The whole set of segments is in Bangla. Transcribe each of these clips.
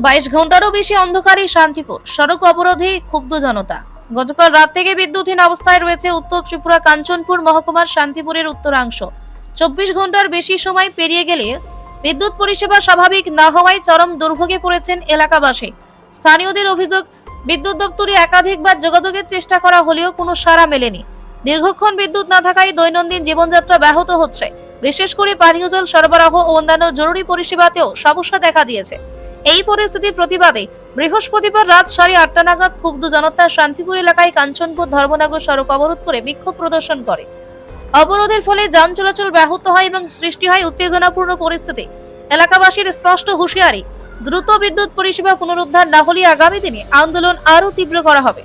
22 ঘন্টারও বেশি অন্ধকারে শান্তিপুর, সড়ক অবরোধে ক্ষুব্ধ জনতা। গতকাল রাত থেকে বিদ্যুৎহীন অবস্থায় রয়েছে উত্তর ত্রিপুরা কাঞ্চনপুর মহকুমার শান্তিপুরের উত্তরাংশ। 24 ঘন্টার বেশি সময় পেরিয়ে গেলে বিদ্যুৎ পরিষেবা স্বাভাবিক না হওয়ায় চরম দুর্ভোগে পড়েছেন এলাকাবাসী। স্থানীয়দের অভিযোগ, বিদ্যুৎ দপ্তরে একাধিকবার যোগাযোগের চেষ্টা করা হলেও কোনো সাড়া মেলেনি। দীর্ঘক্ষণ বিদ্যুৎ না থাকায় দৈনন্দিন জীবনযাত্রা ব্যাহত হচ্ছে। বিশেষ করে পানীয় জল সরবরাহ ও অন্যান্য জরুরি পরিষেবাতেও সমস্যা দেখা দিয়েছে। এই পরিস্থিতির প্রতিবাদে বৃহস্পতিবার রাত 8:30 নাগাদ ক্ষুব্ধ জনতা শান্তিপুর এলাকায় কাঞ্চনপুর ধর্মনগর সড়ক অবরোধ করে বিক্ষোভ প্রদর্শন করে। অবরোধের ফলে যান চলাচল ব্যাহত হয় এবং সৃষ্টি হয় উত্তেজনাপূর্ণ পরিস্থিতি। এলাকাবাসীর স্পষ্ট হুঁশিয়ারি, দ্রুত বিদ্যুৎ পরিষেবা পুনরুদ্ধার না হলে আগামী দিনে আন্দোলন আরও তীব্র করা হবে।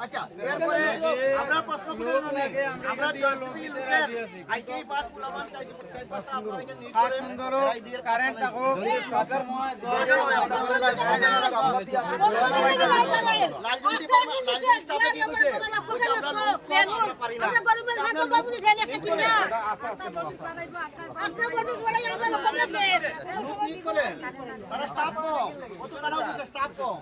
আচ্ছা, এরপরে আমরা প্রশ্ন করে নেই, আমরা জলসিটি লোকের আইটি পাস পুলাবান চাই পাঁচটা আপনাকে নিয়ে করে সুন্দর কারেন্ট থাকো স্টপের লালজুটি স্টপে কি হইছে আমরা লোক কম আমরা পারি না গরিবের হাতে বাবুনি ফেলে কি না আপনি বলি বলে আমরা লোক কম লোক কি করে তারা স্টাফ কম কত টাকা স্টাফ কম